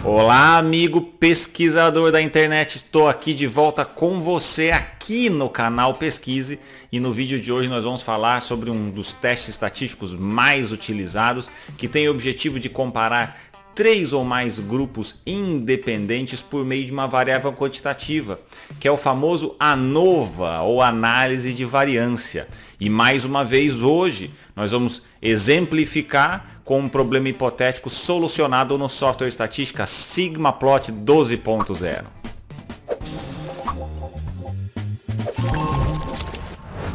Olá, amigo pesquisador da internet, estou aqui de volta com você aqui no canal Pesquise e no vídeo de hoje nós vamos falar sobre um dos testes estatísticos mais utilizados que tem o objetivo de comparar 3 ou mais grupos independentes por meio de uma variável quantitativa, que é o famoso ANOVA ou análise de variância. E mais uma vez hoje nós vamos exemplificar com um problema hipotético solucionado no software estatística Sigmaplot 12.0.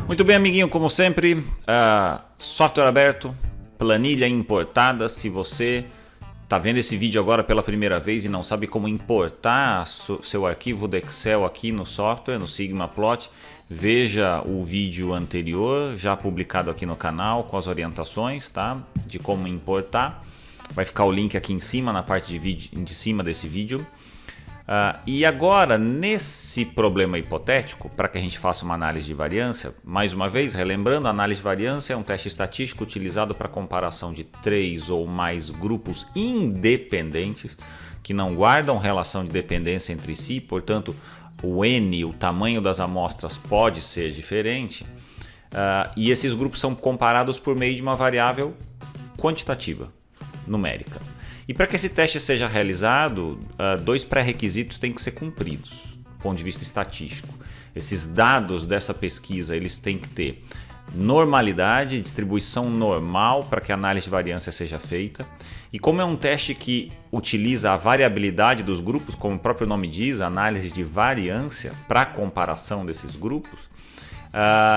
Muito bem, amiguinho, como sempre, software aberto, planilha importada. Se você está vendo esse vídeo agora pela primeira vez e não sabe como importar seu arquivo do Excel aqui no software, no Sigmaplot, veja o vídeo anterior, já publicado aqui no canal, com as orientações, tá? De como importar. Vai ficar o link aqui em cima, na parte de cima desse vídeo. E agora, nesse problema hipotético, para que a gente faça uma análise de variância, mais uma vez, relembrando, a análise de variância é um teste estatístico utilizado para comparação de 3 ou mais grupos independentes que não guardam relação de dependência entre si, portanto, o N, o tamanho das amostras pode ser diferente, e esses grupos são comparados por meio de uma variável quantitativa, numérica. E para que esse teste seja realizado, 2 pré-requisitos têm que ser cumpridos, do ponto de vista estatístico. Esses dados dessa pesquisa eles têm que ter normalidade, distribuição normal para que a análise de variância seja feita. E como é um teste que utiliza a variabilidade dos grupos, como o próprio nome diz, análise de variância para comparação desses grupos,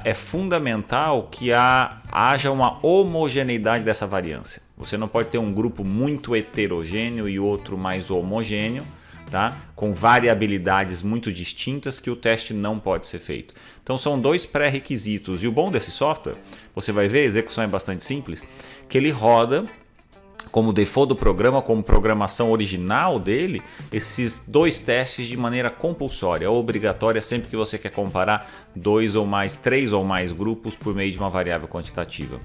é fundamental que haja uma homogeneidade dessa variância. Você não pode ter um grupo muito heterogêneo e outro mais homogêneo, tá? Com variabilidades muito distintas que o teste não pode ser feito. Então são 2 pré-requisitos. E o bom desse software, você vai ver, a execução é bastante simples, que ele roda como default do programa, como programação original dele, esses 2 testes de maneira compulsória, obrigatória, sempre que você quer comparar 2 ou mais, 3 ou mais grupos por meio de uma variável quantitativa.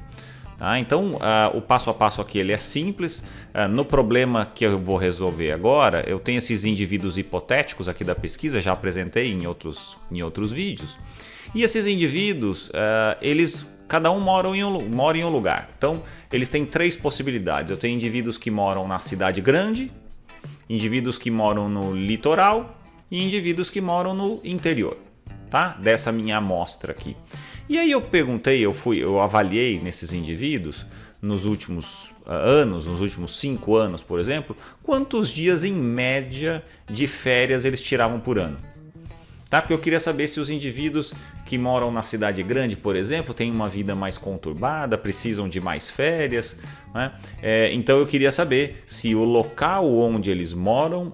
Então, o passo a passo aqui ele é simples. No problema que eu vou resolver agora, eu tenho esses indivíduos hipotéticos aqui da pesquisa, já apresentei em outros vídeos. E esses indivíduos, cada um mora em um lugar. Então, eles têm 3 possibilidades. Eu tenho indivíduos que moram na cidade grande, indivíduos que moram no litoral e indivíduos que moram no interior, tá? Dessa minha amostra aqui. E aí eu perguntei, eu avaliei nesses indivíduos, nos últimos anos, nos últimos 5 anos, por exemplo, quantos dias em média de férias eles tiravam por ano. Tá? Porque eu queria saber se os indivíduos que moram na cidade grande, por exemplo, têm uma vida mais conturbada, precisam de mais férias, né? Então eu queria saber se o local onde eles moram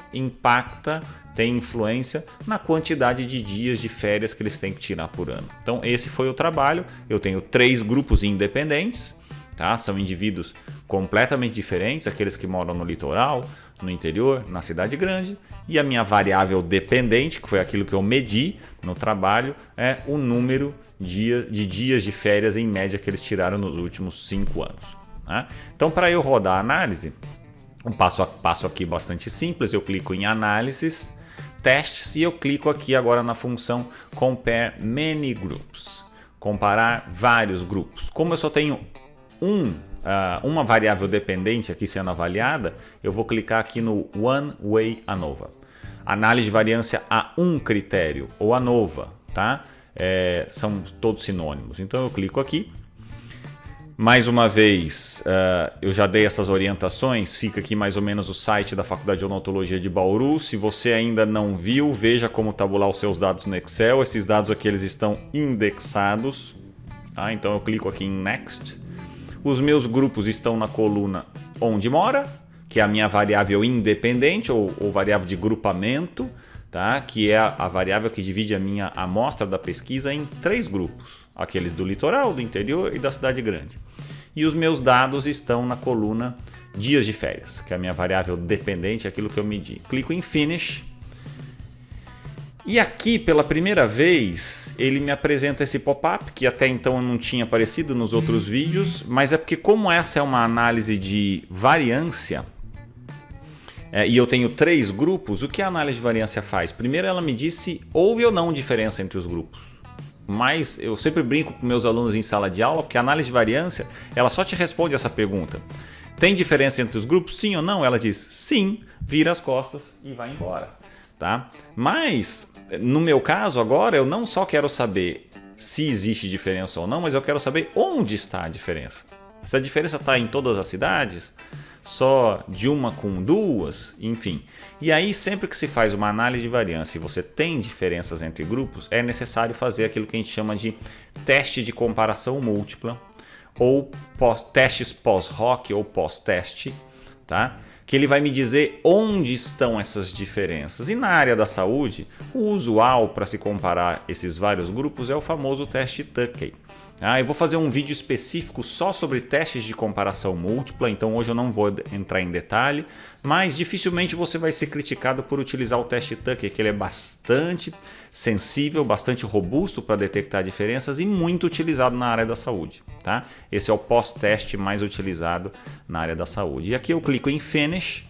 tem influência na quantidade de dias de férias que eles têm que tirar por ano. Então esse foi o trabalho. Eu tenho 3 grupos independentes, tá? São indivíduos completamente diferentes, aqueles que moram no litoral, no interior, na cidade grande, e a minha variável dependente, que foi aquilo que eu medi no trabalho, é o número de dias de férias em média que eles tiraram nos últimos 5 anos. Tá? Então, para eu rodar a análise, um passo a passo aqui bastante simples, eu clico em Análises, Testes, e eu clico aqui agora na função Compare Many Groups, comparar vários grupos. Como eu só tenho uma variável dependente aqui sendo avaliada, eu vou clicar aqui no One Way ANOVA. Análise de variância a um critério, ou ANOVA, tá? São todos sinônimos. Então eu clico aqui. Mais uma vez, eu já dei essas orientações, fica aqui mais ou menos o site da Faculdade de Odontologia de Bauru. Se você ainda não viu, veja como tabular os seus dados no Excel. Esses dados aqui eles estão indexados. Tá? Então eu clico aqui em Next. Os meus grupos estão na coluna onde mora, que é a minha variável independente ou variável de grupamento, tá? Que é a variável que divide a minha amostra da pesquisa em 3 grupos. Aqueles do litoral, do interior e da cidade grande. E os meus dados estão na coluna dias de férias, que é a minha variável dependente, aquilo que eu medi. Clico em Finish E aqui, pela primeira vez, ele me apresenta esse pop-up, que até então não tinha aparecido nos outros vídeos, mas é porque como essa é uma análise de variância, e eu tenho 3 grupos, o que a análise de variância faz? Primeiro ela me diz se houve ou não diferença entre os grupos. Mas eu sempre brinco com meus alunos em sala de aula, porque a análise de variância, ela só te responde essa pergunta. Tem diferença entre os grupos? Sim ou não? Ela diz sim, vira as costas e vai embora. Tá? Mas, no meu caso agora, eu não só quero saber se existe diferença ou não, mas eu quero saber onde está a diferença. Se a diferença está em todas as cidades, só de uma com duas, enfim. E aí, sempre que se faz uma análise de variância e você tem diferenças entre grupos, é necessário fazer aquilo que a gente chama de teste de comparação múltipla, ou testes pós-hoc ou pós-teste, tá? Que ele vai me dizer onde estão essas diferenças. E na área da saúde, o usual para se comparar esses vários grupos é o famoso teste Tukey. Eu vou fazer um vídeo específico só sobre testes de comparação múltipla, então hoje eu não vou entrar em detalhe, mas dificilmente você vai ser criticado por utilizar o teste Tukey, que ele é bastante sensível, bastante robusto para detectar diferenças e muito utilizado na área da saúde. Tá? Esse é o pós-teste mais utilizado na área da saúde. E aqui eu clico em Finish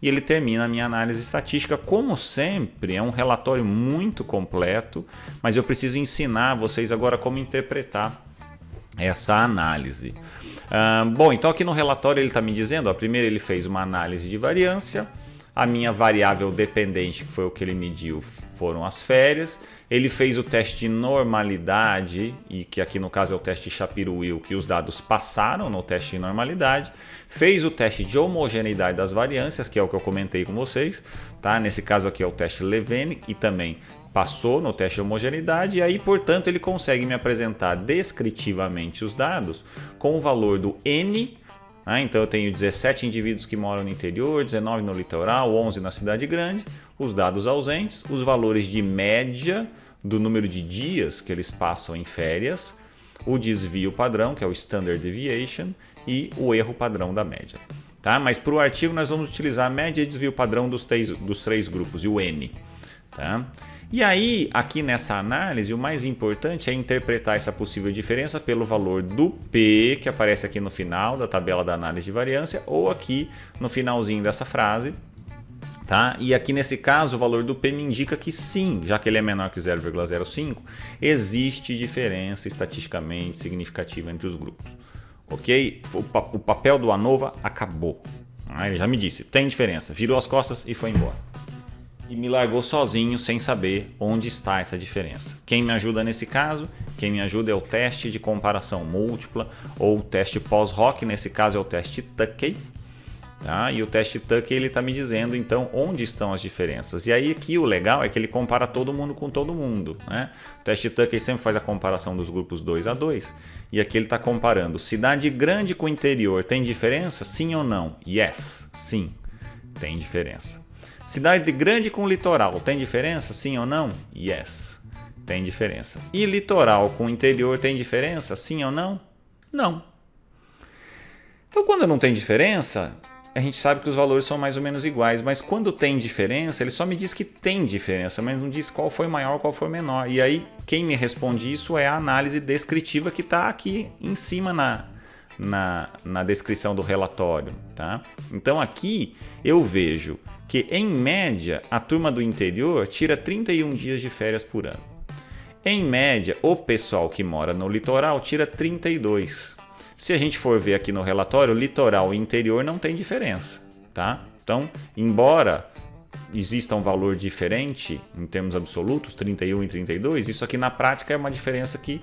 e ele termina a minha análise estatística. Como sempre, é um relatório muito completo, mas eu preciso ensinar vocês agora como interpretar essa análise. Bom, então aqui no relatório ele está me dizendo, primeiro ele fez uma análise de variância, a minha variável dependente, que foi o que ele mediu, foram as férias. Ele fez o teste de normalidade, e que aqui no caso é o teste Shapiro-Wilk, que os dados passaram no teste de normalidade. Fez o teste de homogeneidade das variâncias, que é o que eu comentei com vocês. Tá? Nesse caso aqui é o teste Levene, e também passou no teste de homogeneidade. E aí, portanto, ele consegue me apresentar descritivamente os dados com o valor do N. Então eu tenho 17 indivíduos que moram no interior, 19 no litoral, 11 na cidade grande, os dados ausentes, os valores de média do número de dias que eles passam em férias, o desvio padrão, que é o Standard Deviation, e o erro padrão da média. Tá? Mas para o artigo nós vamos utilizar a média e desvio padrão dos três grupos, e o N. Tá? E aí, aqui nessa análise, o mais importante é interpretar essa possível diferença pelo valor do P, que aparece aqui no final da tabela da análise de variância, ou aqui no finalzinho dessa frase. Tá? E aqui nesse caso, o valor do P me indica que sim, já que ele é menor que 0,05, existe diferença estatisticamente significativa entre os grupos. Ok? O papel do ANOVA acabou. Ele já me disse, tem diferença, virou as costas e foi embora. E me largou sozinho sem saber onde está essa diferença. Quem me ajuda nesse caso? Quem me ajuda é o teste de comparação múltipla ou o teste pós-hoc, nesse caso é o teste Tukey. Tá? E o teste Tukey ele está me dizendo então onde estão as diferenças. E aí aqui o legal é que ele compara todo mundo com todo mundo. Né? O teste Tukey sempre faz a comparação dos grupos 2 a 2. E aqui ele está comparando cidade grande com interior. Tem diferença? Sim ou não? Yes, sim, tem diferença. Cidade grande com litoral, tem diferença? Sim ou não? Yes, tem diferença. E litoral com interior tem diferença? Sim ou não? Não. Então, quando não tem diferença, a gente sabe que os valores são mais ou menos iguais. Mas quando tem diferença, ele só me diz que tem diferença, mas não diz qual foi maior, qual foi menor. E aí, quem me responde isso é a análise descritiva que está aqui em cima na descrição do relatório. Tá? Então, aqui eu vejo que, em média, a turma do interior tira 31 dias de férias por ano. Em média, o pessoal que mora no litoral tira 32. Se a gente for ver aqui no relatório, litoral e interior não tem diferença. Tá? Então, embora exista um valor diferente em termos absolutos, 31 e 32, isso aqui na prática é uma diferença que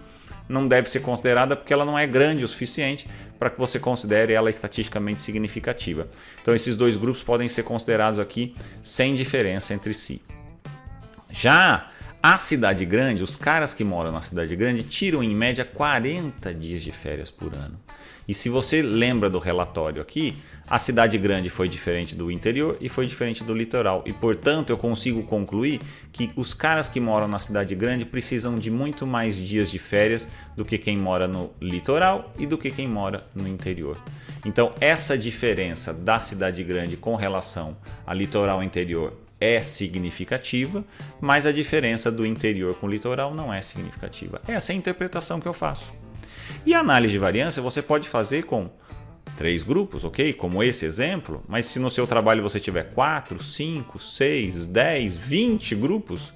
não deve ser considerada porque ela não é grande o suficiente para que você considere ela estatisticamente significativa. Então esses dois grupos podem ser considerados aqui sem diferença entre si. Já a cidade grande, os caras que moram na cidade grande tiram em média 40 dias de férias por ano. E se você lembra do relatório aqui, a cidade grande foi diferente do interior e foi diferente do litoral. E, portanto, eu consigo concluir que os caras que moram na cidade grande precisam de muito mais dias de férias do que quem mora no litoral e do que quem mora no interior. Então, essa diferença da cidade grande com relação a litoral e interior é significativa, mas a diferença do interior com o litoral não é significativa. Essa é a interpretação que eu faço. E a análise de variância você pode fazer com 3 grupos, ok? Como esse exemplo, mas se no seu trabalho você tiver 4, 5, 6, 10, 20 grupos,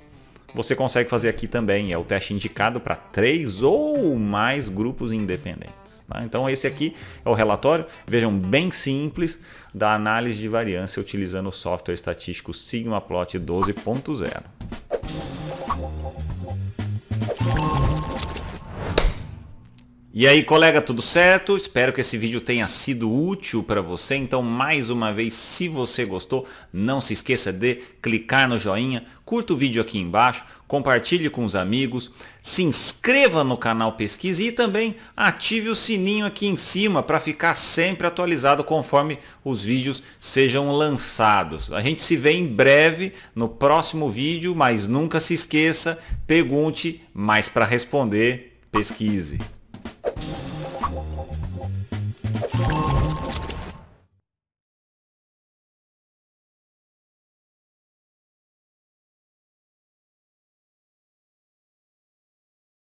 você consegue fazer aqui também. É o teste indicado para 3 ou mais grupos independentes. Tá? Então esse aqui é o relatório, vejam, bem simples, da análise de variância utilizando o software estatístico SigmaPlot 12.0. E aí, colega, tudo certo? Espero que esse vídeo tenha sido útil para você. Então, mais uma vez, se você gostou, não se esqueça de clicar no joinha, curta o vídeo aqui embaixo, compartilhe com os amigos, se inscreva no canal Pesquise e também ative o sininho aqui em cima para ficar sempre atualizado conforme os vídeos sejam lançados. A gente se vê em breve no próximo vídeo, mas nunca se esqueça, pergunte, mas para responder, pesquise.